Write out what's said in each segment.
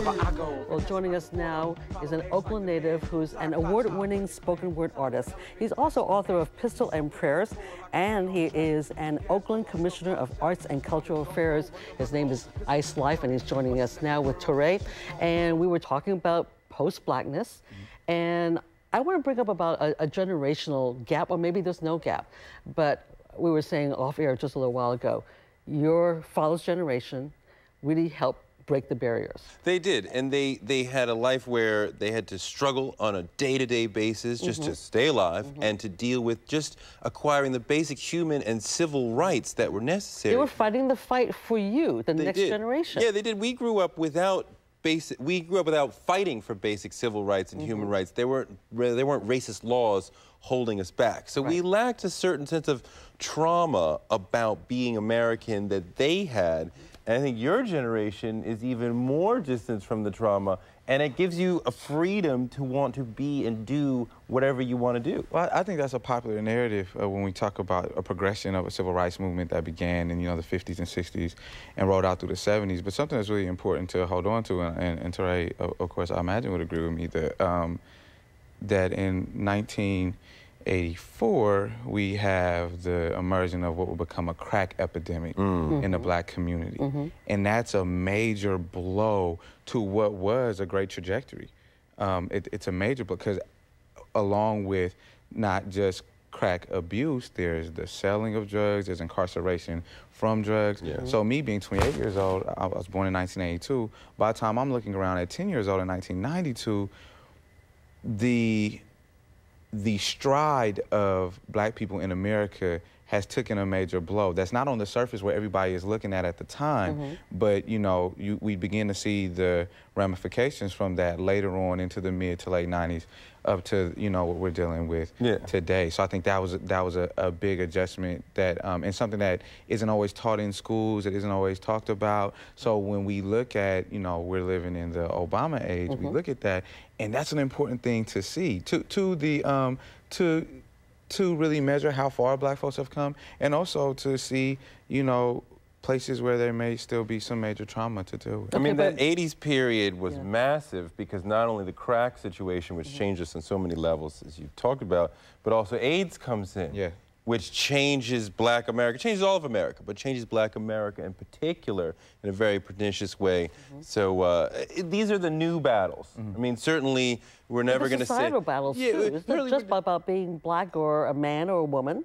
Well, joining us now is an Oakland native who's an award-winning spoken word artist. He's also author of Pistol and Prayers, and he is an Oakland Commissioner of Arts and Cultural Affairs. His name is Ise Lyfe, and he's joining us now with Toure. And we were talking about post-Blackness, and I want to bring up about a generational gap, or maybe there's no gap, but we were saying off air just a little while ago, your father's generation really helped break the barriers. They did, and they had a life where they had to struggle on a day-to-day basis just to stay alive and to deal with just acquiring the basic human and civil rights that were necessary. They were fighting the fight for you, the next generation. Yeah, they did. We grew up without fighting for basic civil rights and human rights. There weren't racist laws holding us back. So we lacked a certain sense of trauma about being American that they had. And I think your generation is even more distant from the trauma, and it gives you a freedom to want to be and do whatever you want to do. Well, I think that's a popular narrative when we talk about a progression of a civil rights movement that began in, the 50s and 60s and rolled out through the 70s. But something that's really important to hold on to, and Toure, of course, I imagine would agree with me, that in 1984, we have the emergence of what will become a crack epidemic in the black community. And that's a major blow to what was a great trajectory. It's a major blow because along with not just crack abuse, there's the selling of drugs, there's incarceration from drugs. So me being 28 years old, I was born in 1982, by the time I'm looking around at 10 years old in 1992, the stride of black people in America has taken a major blow. That's not on the surface where everybody is looking at the time, but we begin to see the ramifications from that later on into the mid to late 90s up to what we're dealing with today. So I think that was a big adjustment that and something that isn't always taught in schools, that isn't always talked about. So when we look at we're living in the Obama age, we look at that, and that's an important thing to see to really measure how far black folks have come, and also to see places where there may still be some major trauma to deal with. I mean, that 80s period was massive because not only the crack situation, which changed us on so many levels, as you talked about, but also AIDS comes in, which changes black America, changes all of America, but changes black America in particular in a very pernicious way. So these are the new battles. I mean, certainly we're never going to say... societal battles, too. It's not just about being black or a man or a woman.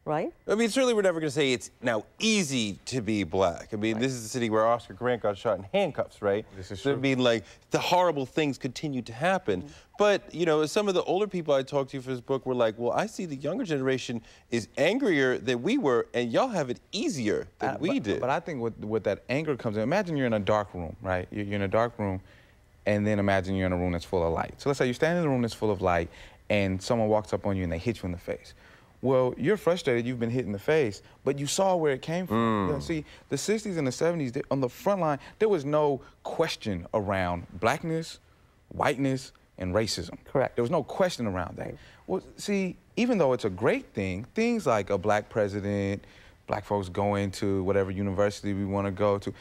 Right? I mean, certainly we're never going to say it's now easy to be black. I mean, this is the city where Oscar Grant got shot in handcuffs, right? This is true. I mean, like, the horrible things continue to happen. But, some of the older people I talked to for this book were like, well, I see the younger generation is angrier than we were, and y'all have it easier than we did. But I think what that anger comes in, imagine you're in a dark room, right? You're in a dark room, and then imagine you're in a room that's full of light. So let's say you're standing in a room that's full of light, and someone walks up on you and they hit you in the face. Well, you're frustrated, you've been hit in the face, but you saw where it came from. See, the 60s and the 70s, on the front line, there was no question around blackness, whiteness, and racism. Correct. There was no question around that. Well, see, even though it's a great thing, things like a black president, black folks going to whatever university we want to go to,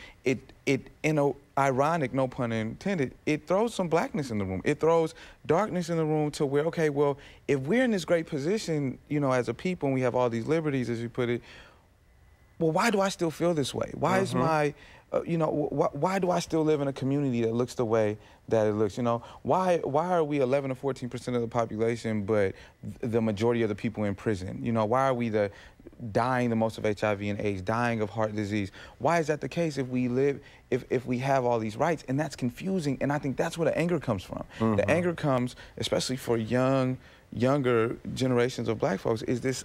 ironic, no pun intended, it throws some blackness in the room. It throws darkness in the room to where, okay, well, if we're in this great position, as a people, and we have all these liberties, as you put it, well, why do I still feel this way? Why is my, why do I still live in a community that looks the way that it looks? Why are we 11 or 14% of the population, but the majority of the people in prison? Why are we dying the most of HIV and AIDS, dying of heart disease? Why is that the case if we live, if we have all these rights? And that's confusing, and I think that's where the anger comes from. The anger comes, especially for younger generations of black folks, is this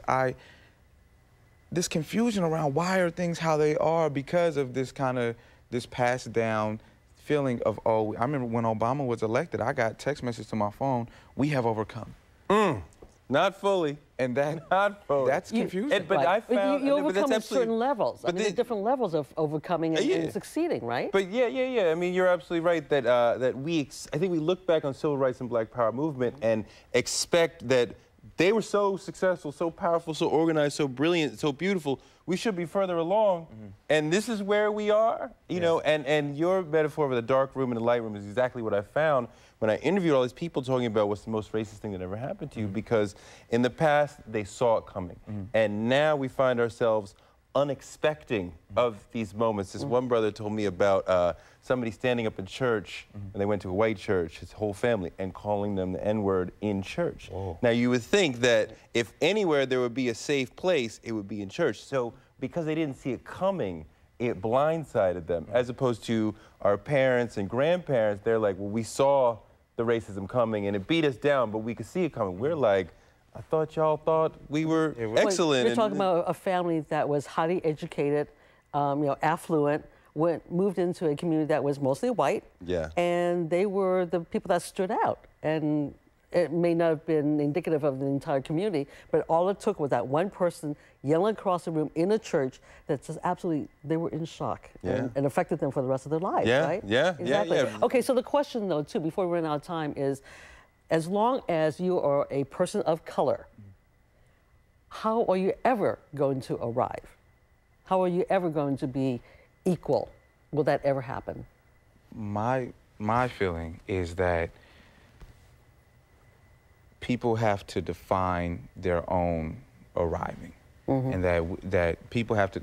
confusion around why are things how they are because of this passed down feeling of, I remember when Obama was elected, I got text message to my phone, "We have overcome." Not fully. And that's confusing. But I found... You overcome at certain levels. But there's different levels of overcoming and succeeding, right? But yeah. I mean, you're absolutely right that, I think we look back on civil rights and black power movement and expect that they were so successful, so powerful, so organized, so brilliant, so beautiful. We should be further along. And this is where we are, you know, and your metaphor of the dark room and the light room is exactly what I found when I interviewed all these people talking about what's the most racist thing that ever happened to you, because in the past, they saw it coming. And now we find ourselves unexpecting of these moments. This one brother told me about somebody standing up in church, and they went to a white church, his whole family, and calling them the N-word in church. Whoa. Now, you would think that if anywhere there would be a safe place, it would be in church. So because they didn't see it coming, it blindsided them, as opposed to our parents and grandparents. They're like, well, we saw the racism coming, and it beat us down, but we could see it coming. We're like, I thought y'all thought we were excellent. You're talking about a family that was highly educated, you know, affluent, moved into a community that was mostly white. Yeah. And they were the people that stood out. And it may not have been indicative of the entire community, but all it took was that one person yelling across the room in a church that just absolutely, they were in shock and affected them for the rest of their lives, right? Yeah, exactly. yeah. Okay, so the question, though, too, before we run out of time is, as long as you are a person of color, how are you ever going to arrive? How are you ever going to be equal? Will that ever happen? My feeling is that people have to define their own arriving, and that people have to,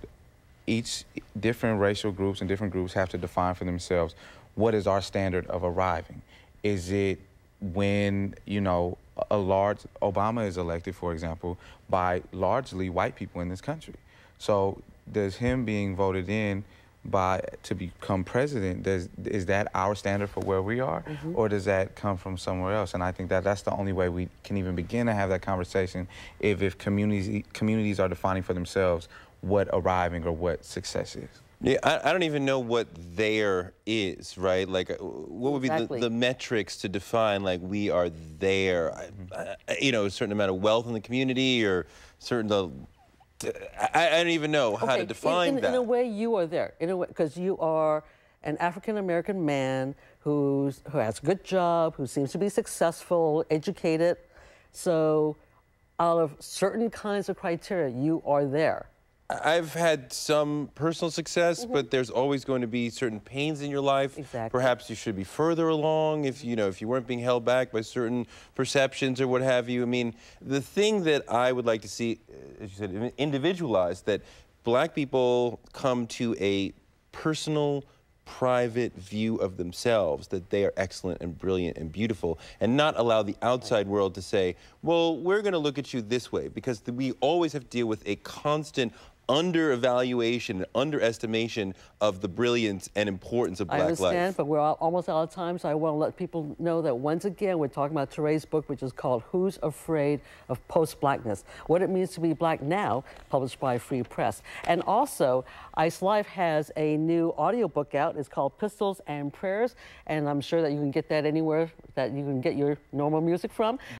each different racial groups and different groups have to define for themselves what is our standard of arriving. Is it when, you know, Obama is elected, for example, by largely white people in this country. So does him being voted in to become president, is that our standard for where we are, or does that come from somewhere else? And I think that that's the only way we can even begin to have that conversation if communities are defining for themselves what arriving or what success is. Yeah, I don't even know what there is, right? Like, what would be the metrics to define, like, we are there? You know, a certain amount of wealth in the community, or certain, I don't even know how to define that. In a way, you are there, in a way, because you are an African-American man who has a good job, who seems to be successful, educated. So out of certain kinds of criteria, you are there. I've had some personal success, but there's always going to be certain pains in your life. Exactly. Perhaps you should be further along if you weren't being held back by certain perceptions or what have you. I mean, the thing that I would like to see, as you said, individualized, that black people come to a personal, private view of themselves, that they are excellent and brilliant and beautiful, and not allow the outside world to say, well, we're going to look at you this way, because we always have to deal with a constant under-evaluation and underestimation of the brilliance and importance of black life. I understand, but we're almost out of time, so I want to let people know that once again, we're talking about Toure's book, which is called Who's Afraid of Post-Blackness? What it means to be black now, published by Free Press. And also, Ise Lyfe has a new audiobook out. It's called Pistols and Prayers, and I'm sure that you can get that anywhere that you can get your normal music from.